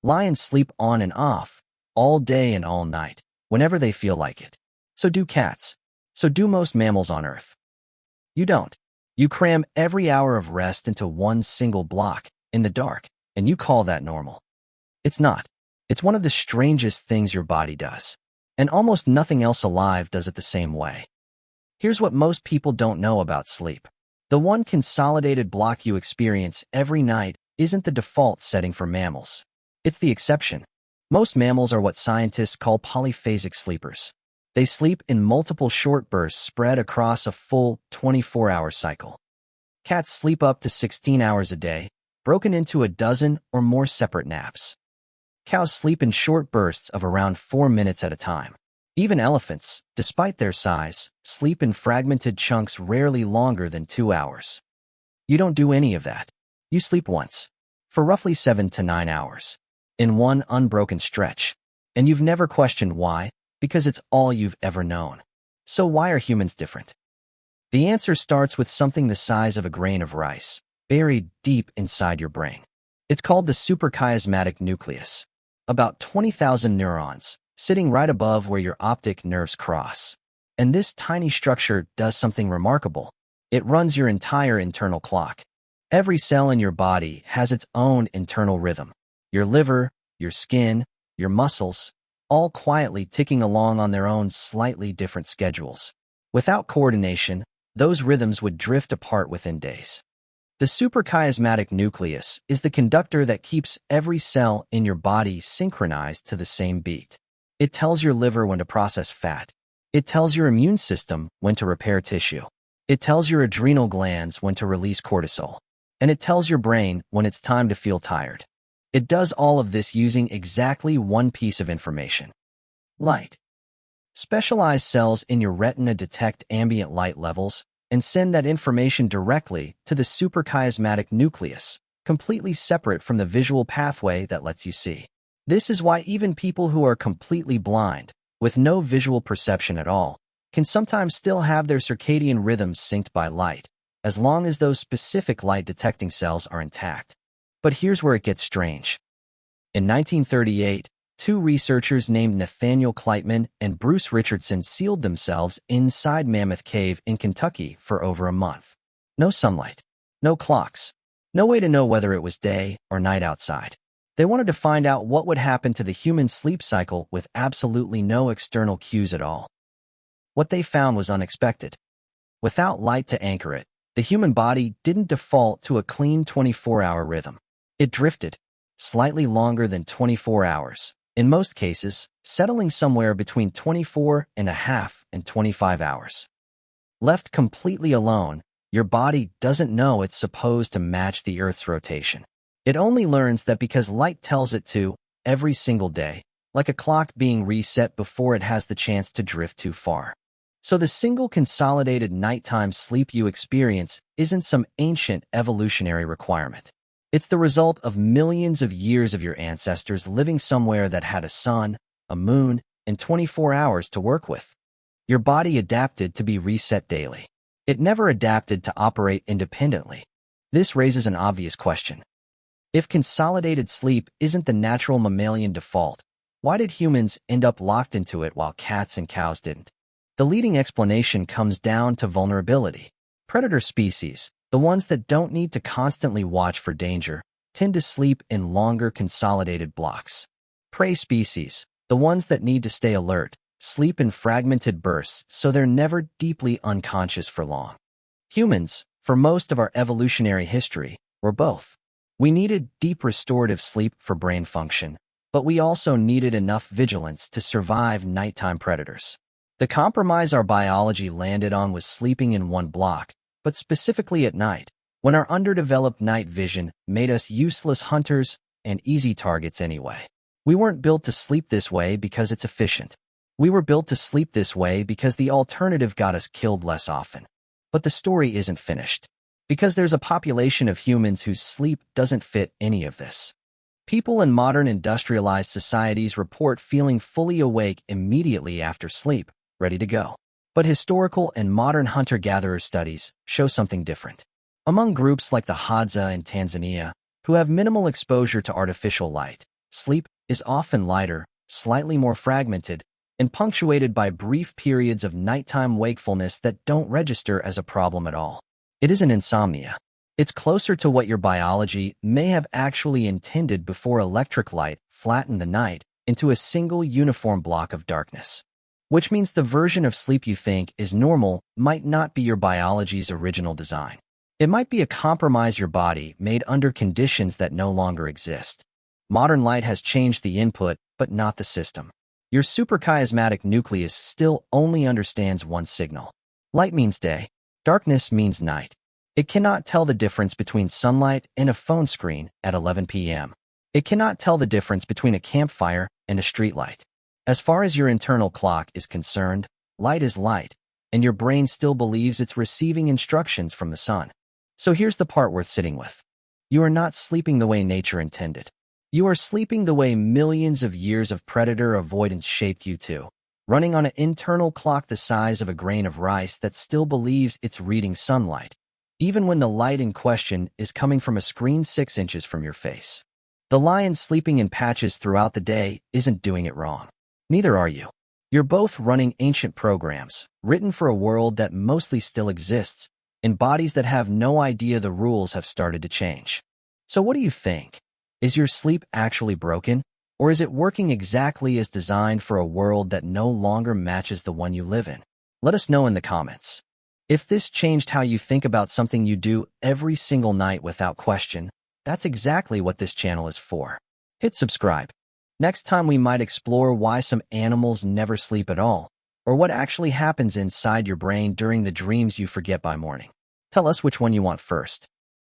Lions sleep on and off, all day and all night, whenever they feel like it. So do cats. So do most mammals on Earth. You don't. You cram every hour of rest into one single block, in the dark, and you call that normal. It's not. It's one of the strangest things your body does. And almost nothing else alive does it the same way. Here's what most people don't know about sleep. The one consolidated block you experience every night isn't the default setting for mammals. It's the exception. Most mammals are what scientists call polyphasic sleepers. They sleep in multiple short bursts spread across a full 24-hour cycle. Cats sleep up to 16 hours a day, broken into a dozen or more separate naps. Cows sleep in short bursts of around 4 minutes at a time. Even elephants, despite their size, sleep in fragmented chunks rarely longer than 2 hours. You don't do any of that. You sleep once, for roughly 7 to 9 hours, in one unbroken stretch. And you've never questioned why, because it's all you've ever known. So why are humans different? The answer starts with something the size of a grain of rice, buried deep inside your brain. It's called the suprachiasmatic nucleus. About 20,000 neurons, sitting right above where your optic nerves cross. And this tiny structure does something remarkable. It runs your entire internal clock. Every cell in your body has its own internal rhythm. Your liver, your skin, your muscles, all quietly ticking along on their own slightly different schedules. Without coordination, those rhythms would drift apart within days. The suprachiasmatic nucleus is the conductor that keeps every cell in your body synchronized to the same beat. It tells your liver when to process fat. It tells your immune system when to repair tissue. It tells your adrenal glands when to release cortisol. And it tells your brain when it's time to feel tired. It does all of this using exactly one piece of information: light. Specialized cells in your retina detect ambient light levels and send that information directly to the suprachiasmatic nucleus, completely separate from the visual pathway that lets you see. This is why even people who are completely blind, with no visual perception at all, can sometimes still have their circadian rhythms synced by light, as long as those specific light-detecting cells are intact. But here's where it gets strange. In 1938, two researchers named Nathaniel Kleitman and Bruce Richardson sealed themselves inside Mammoth Cave in Kentucky for over a month. No sunlight, no clocks, no way to know whether it was day or night outside. They wanted to find out what would happen to the human sleep cycle with absolutely no external cues at all. What they found was unexpected. Without light to anchor it, the human body didn't default to a clean 24-hour rhythm. It drifted, slightly longer than 24 hours, in most cases, settling somewhere between 24.5 and 25 hours. Left completely alone, your body doesn't know it's supposed to match the Earth's rotation. It only learns that because light tells it to, every single day, like a clock being reset before it has the chance to drift too far. So the single consolidated nighttime sleep you experience isn't some ancient evolutionary requirement. It's the result of millions of years of your ancestors living somewhere that had a sun, a moon, and 24 hours to work with. Your body adapted to be reset daily. It never adapted to operate independently. This raises an obvious question. If consolidated sleep isn't the natural mammalian default, why did humans end up locked into it while cats and cows didn't? The leading explanation comes down to vulnerability. Predator species, the ones that don't need to constantly watch for danger, tend to sleep in longer consolidated blocks. Prey species, the ones that need to stay alert, sleep in fragmented bursts so they're never deeply unconscious for long. Humans, for most of our evolutionary history, were both. We needed deep restorative sleep for brain function, but we also needed enough vigilance to survive nighttime predators. The compromise our biology landed on was sleeping in one block, but specifically at night, when our underdeveloped night vision made us useless hunters and easy targets anyway. We weren't built to sleep this way because it's efficient. We were built to sleep this way because the alternative got us killed less often. But the story isn't finished, because there's a population of humans whose sleep doesn't fit any of this. People in modern industrialized societies report feeling fully awake immediately after sleep, ready to go. But historical and modern hunter-gatherer studies show something different. Among groups like the Hadza in Tanzania, who have minimal exposure to artificial light, Sleep is often lighter, slightly more fragmented, and punctuated by brief periods of nighttime wakefulness that don't register as a problem at all. It isn't insomnia. It's closer to what your biology may have actually intended before electric light flattened the night into a single uniform block of darkness. Which means the version of sleep you think is normal might not be your biology's original design. It might be a compromise your body made under conditions that no longer exist. Modern light has changed the input, but not the system. Your suprachiasmatic nucleus still only understands one signal. Light means day. Darkness means night. It cannot tell the difference between sunlight and a phone screen at 11 p.m. It cannot tell the difference between a campfire and a streetlight. As far as your internal clock is concerned, light is light, and your brain still believes it's receiving instructions from the sun. So here's the part worth sitting with. You are not sleeping the way nature intended. You are sleeping the way millions of years of predator avoidance shaped you to, running on an internal clock the size of a grain of rice that still believes it's reading sunlight, even when the light in question is coming from a screen 6 inches from your face. The lion sleeping in patches throughout the day isn't doing it wrong. Neither are you. You're both running ancient programs, written for a world that mostly still exists, in bodies that have no idea the rules have started to change. So what do you think? Is your sleep actually broken, or is it working exactly as designed for a world that no longer matches the one you live in? Let us know in the comments. If this changed how you think about something you do every single night without question, that's exactly what this channel is for. Hit subscribe. Next time we might explore why some animals never sleep at all, or what actually happens inside your brain during the dreams you forget by morning. Tell us which one you want first.